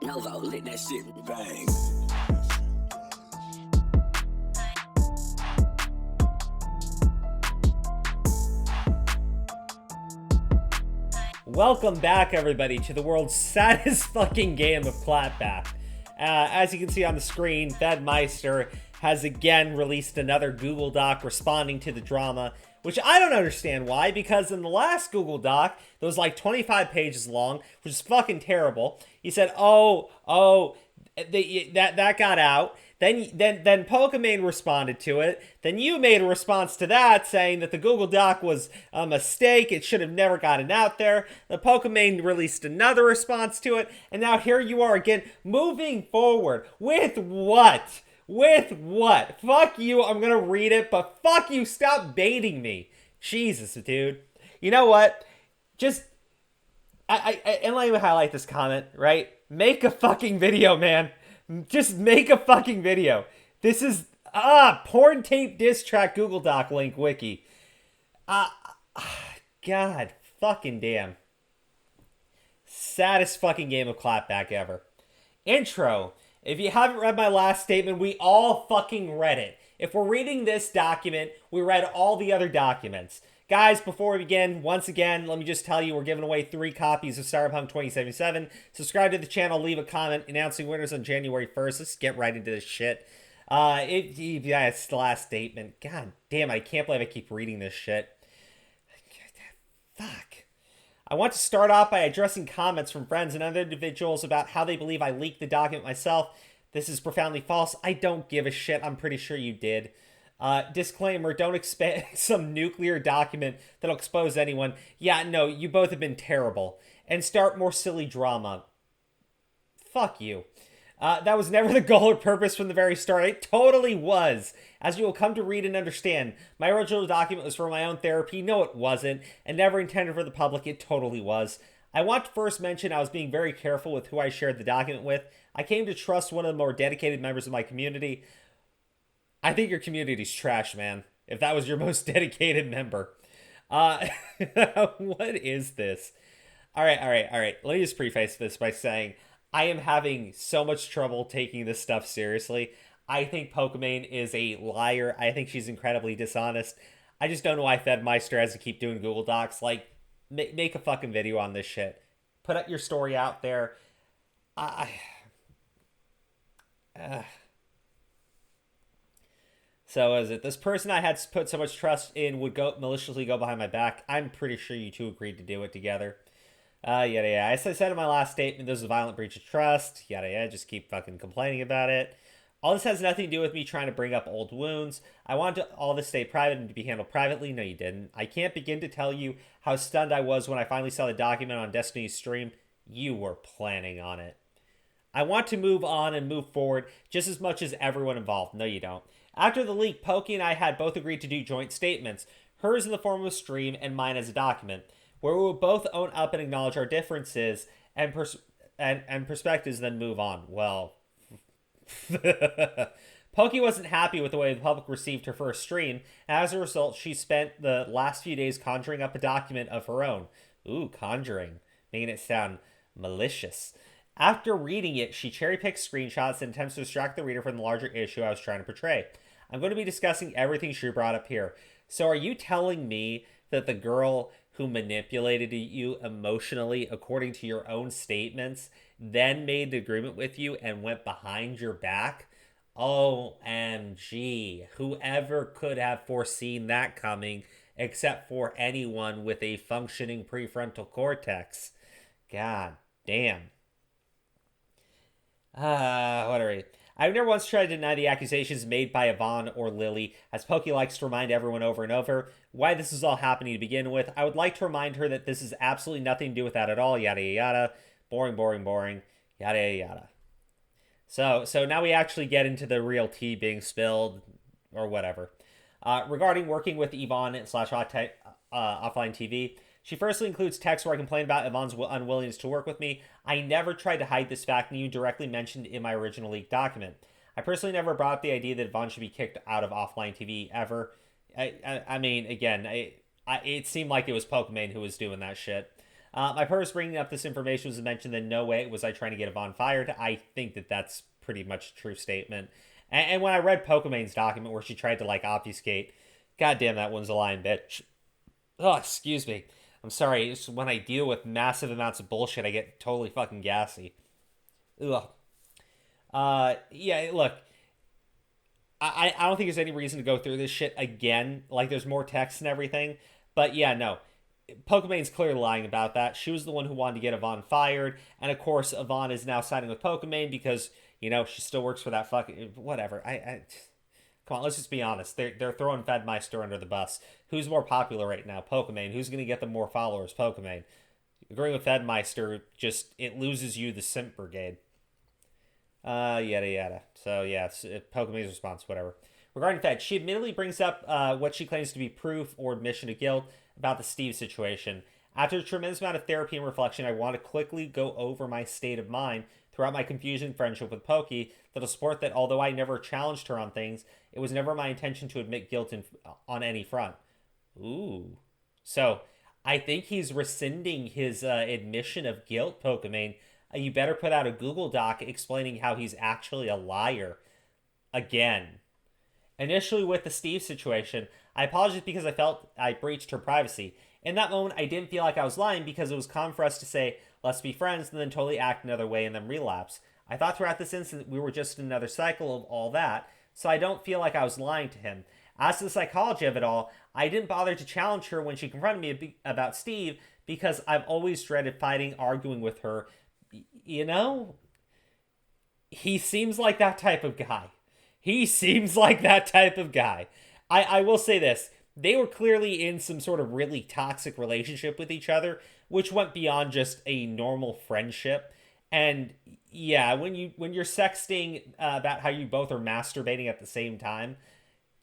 Melvo lit that shit bang. Welcome back, everybody, to the world's saddest fucking game of clapback. As you can see on the screen, Fedmyster has again released another Google Doc responding to the drama, which I don't understand why, because in the last Google Doc, that was like 25 pages long, which is fucking terrible, he said, that got out. Then Pokimane responded to it. Then you made a response to that saying that the Google Doc was a mistake. It should have never gotten out there. The Pokimane released another response to it. And now here you are again, moving forward. With what? With what? Fuck you. I'm going to read it, but fuck you. Stop baiting me. Jesus, dude. You know what? Just, and let me highlight this comment, right? Make a fucking video, man. Just make a fucking video. This is, porn tape diss track Google Doc link wiki. God fucking damn. Saddest fucking game of clapback ever. Intro. If you haven't read my last statement, we all fucking read it. If we're reading this document, we read all the other documents. Guys, before we begin, once again, let me just tell you we're giving away 3 copies of Cyberpunk 2077. Subscribe to the channel, leave a comment announcing winners on January 1st. Let's get right into this shit. It's the last statement. God damn, I can't believe I keep reading this shit. Fuck. I want to start off by addressing comments from friends and other individuals about how they believe I leaked the document myself. This is profoundly false. I don't give a shit. I'm pretty sure you did. Disclaimer, don't expect some nuclear document that'll expose anyone. Yeah, no, you both have been terrible. And start more silly drama. Fuck you. That was never the goal or purpose from the very start. It totally was. As you will come to read and understand, my original document was for my own therapy. No, it wasn't. And never intended for the public. It totally was. I want to first mention I was being very careful with who I shared the document with. I came to trust one of the more dedicated members of my community. I think your community's trash, man. If that was your most dedicated member. What is this? All right. Let me just preface this by saying I am having so much trouble taking this stuff seriously. I think Pokimane is a liar. I think she's incredibly dishonest. I just don't know why Fedmyster has to keep doing Google Docs. Like, make a fucking video on this shit. Put up your story out there. So is it this person I had put so much trust in would maliciously go behind my back? I'm pretty sure you two agreed to do it together. Yada. As I said in my last statement, this is a violent breach of trust. Yada. Just keep fucking complaining about it. All this has nothing to do with me trying to bring up old wounds. I wanted all this to stay private and to be handled privately. No, you didn't. I can't begin to tell you how stunned I was when I finally saw the document on Destiny's stream. You were planning on it. I want to move on and move forward just as much as everyone involved. No, you don't. After the leak, Pokey and I had both agreed to do joint statements, hers in the form of a stream and mine as a document, where we would both own up and acknowledge our differences and perspectives, then move on. Well, Pokey wasn't happy with the way the public received her first stream, and as a result, she spent the last few days conjuring up a document of her own. Ooh, conjuring, making it sound malicious. After reading it, she cherry-picked screenshots and attempts to distract the reader from the larger issue I was trying to portray. I'm going to be discussing everything she brought up here. So are you telling me that the girl who manipulated you emotionally, according to your own statements, then made the agreement with you and went behind your back? OMG. Whoever could have foreseen that coming, except for anyone with a functioning prefrontal cortex? God damn. Whatever. I've never once tried to deny the accusations made by Yvonne or Lily, as Pokey likes to remind everyone over and over why this is all happening to begin with. I would like to remind her that this is absolutely nothing to do with that at all. Yada yada. Boring. Yada yada. So now we actually get into the real tea being spilled, or whatever. Regarding working with Yvonne / Offline TV, she firstly includes text where I complain about Yvonne's unwillingness to work with me. I never tried to hide this fact, and you directly mentioned in my original leaked document. I personally never brought up the idea that Yvonne should be kicked out of Offline TV ever. I mean, again, it seemed like it was Pokimane who was doing that shit. My purpose bringing up this information was to mention that no way was I trying to get Yvonne fired. I think that that's pretty much a true statement. And when I read Pokimane's document where she tried to, like, obfuscate, goddamn, that one's a lying bitch. Oh, excuse me. I'm sorry. It's when I deal with massive amounts of bullshit, I get totally fucking gassy. Ugh. Yeah, look. I don't think there's any reason to go through this shit again. Like, there's more text and everything. But yeah, no. Pokimane's clearly lying about that. She was the one who wanted to get Yvonne fired. And of course, Yvonne is now siding with Pokimane because, you know, she still works for that fucking... Whatever. Come on, let's just be honest. They're throwing Fedmyster under the bus. Who's more popular right now? Pokimane. Who's going to get them more followers? Pokimane. Agreeing with Fedmyster, just, it loses you the simp brigade. Yada yada. So yeah, it's Pokimane's response, whatever. Regarding Fed, she admittedly brings up what she claims to be proof or admission to guilt about the Steve situation. After a tremendous amount of therapy and reflection, I want to quickly go over my state of mind throughout my confusion and friendship with Poki that'll support that although I never challenged her on things, it was never my intention to admit guilt on any front. Ooh. So, I think he's rescinding his admission of guilt, Pokimane. You better put out a Google Doc explaining how he's actually a liar. Again. Initially with the Steve situation, I apologized because I felt I breached her privacy. In that moment, I didn't feel like I was lying because it was common for us to say, let's be friends, and then totally act another way and then relapse. I thought throughout this incident we were just in another cycle of all that, so I don't feel like I was lying to him. As to the psychology of it all, I didn't bother to challenge her when she confronted me about Steve because I've always dreaded fighting, arguing with her. You know, he seems like that type of guy. He seems like that type of guy. I will say this. They were clearly in some sort of really toxic relationship with each other, which went beyond just a normal friendship. And yeah, when you're sexting about how you both are masturbating at the same time,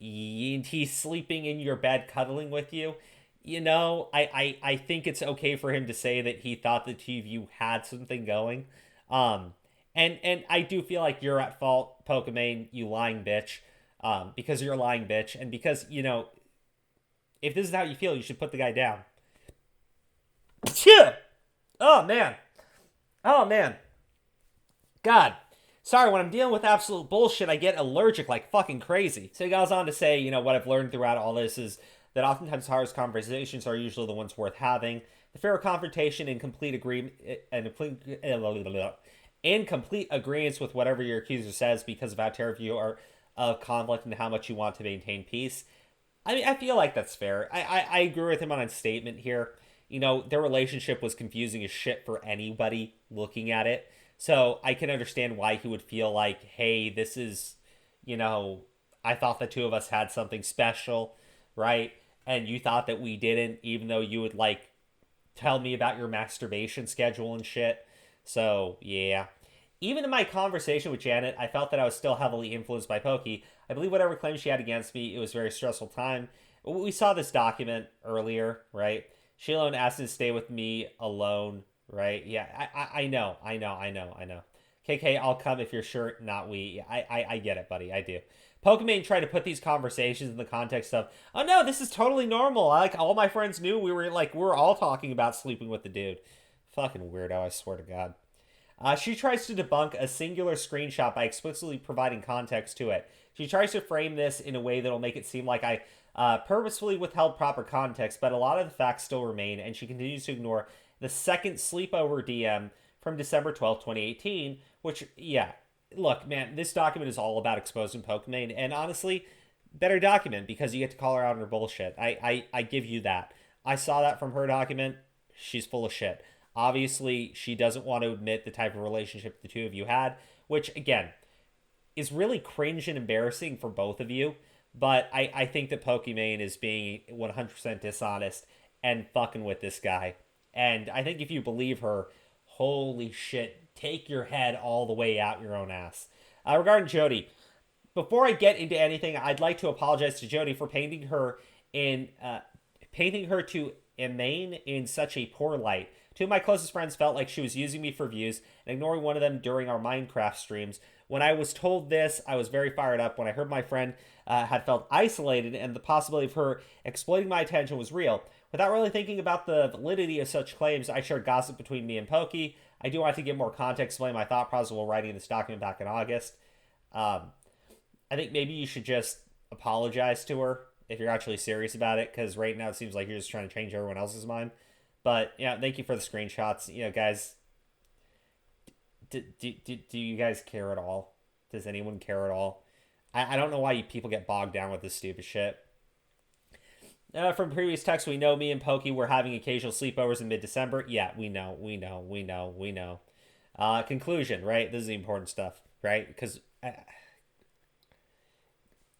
and he's sleeping in your bed cuddling with you, you know, I think it's okay for him to say that he thought the two of you had something going. And I do feel like you're at fault, Pokimane, you lying bitch. Because you're a lying bitch, and because, you know, if this is how you feel, you should put the guy down. Oh, man. Oh, man. God. Sorry, when I'm dealing with absolute bullshit, I get allergic like fucking crazy. So he goes on to say, you know, what I've learned throughout all this is that oftentimes the hardest conversations are usually the ones worth having. The fair confrontation and complete agreement in complete agreement with whatever your accuser says because of how terrified you are of conflict and how much you want to maintain peace. I mean, I feel like that's fair. I agree with him on a statement here. You know, their relationship was confusing as shit for anybody looking at it. So I can understand why he would feel like, hey, this is, you know, I thought the two of us had something special, right? And you thought that we didn't, even though you would, like, tell me about your masturbation schedule and shit. So, yeah. Even in my conversation with Janet, I felt that I was still heavily influenced by Poki. I believe whatever claims she had against me, it was a very stressful time. We saw this document earlier, right? She alone asked him to stay with me alone, right? Yeah, I know. KK, I'll come if you're sure, not we. I get it, buddy. I do. Pokimane tried to put these conversations in the context of, oh no, this is totally normal. Like, all my friends knew we were all talking about sleeping with the dude. Fucking weirdo, I swear to God. She tries to debunk a singular screenshot by explicitly providing context to it. She tries to frame this in a way that'll make it seem like I purposefully withheld proper context, but a lot of the facts still remain, and she continues to ignore the second sleepover DM from December 12th, 2018, which, yeah, look, man, this document is all about exposing Pokimane, and honestly, better document, because you get to call her out on her bullshit. I give you that. I saw that from her document. She's full of shit. Obviously, she doesn't want to admit the type of relationship the two of you had, which, again, is really cringe and embarrassing for both of you. But I think that Pokimane is being 100% dishonest and fucking with this guy. And I think if you believe her, holy shit, take your head all the way out your own ass. Regarding Jody, before I get into anything, I'd like to apologize to Jody for painting her to Imane in such a poor light. Two of my closest friends felt like she was using me for views and ignoring one of them during our Minecraft streams. When I was told this, I was very fired up. When I heard my friend had felt isolated and the possibility of her exploiting my attention was real. Without really thinking about the validity of such claims, I shared gossip between me and Pokey. I do want to give more context, explain my thought process while writing this document back in August. I think maybe you should just apologize to her if you're actually serious about it, because right now it seems like you're just trying to change everyone else's mind. But yeah, thank you for the screenshots. Guys, do you guys care at all? Does anyone care at all? I don't know why you people get bogged down with this stupid shit. From previous texts, we know me and Pokey were having occasional sleepovers in mid-December. Yeah, we know. Conclusion, right? This is the important stuff, right? Because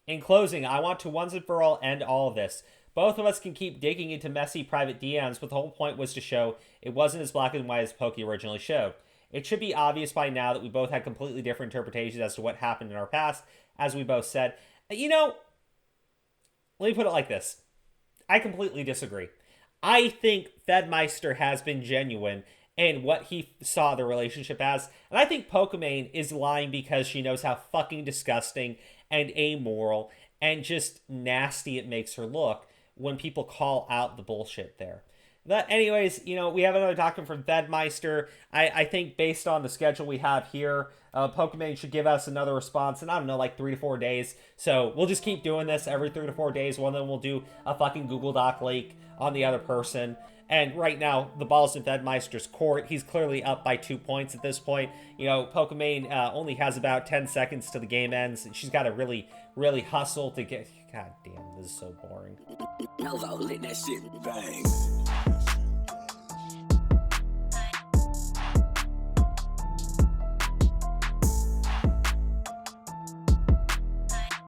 in closing, I want to once and for all end all of this. Both of us can keep digging into messy private DMs, but the whole point was to show it wasn't as black and white as Pokey originally showed. It should be obvious by now that we both had completely different interpretations as to what happened in our past, as we both said. Let me put it like this. I completely disagree. I think Fedmyster has been genuine in what he saw the relationship as. And I think Pokimane is lying because she knows how fucking disgusting and amoral and just nasty it makes her look when people call out the bullshit there. But anyways, we have another document from Fedmyster. I think based on the schedule we have here, Pokimane should give us another response in, I don't know, like 3 to 4 days. So we'll just keep doing this every 3 to 4 days. One of them we'll do a fucking Google Doc leak on the other person. And right now, the ball's in Fedmyster's court. He's clearly up by 2 points at this point. Pokimane only has about 10 seconds to the game ends. And she's got to really, really hustle to get... God damn, this is so boring. Mellow, let that shit bang.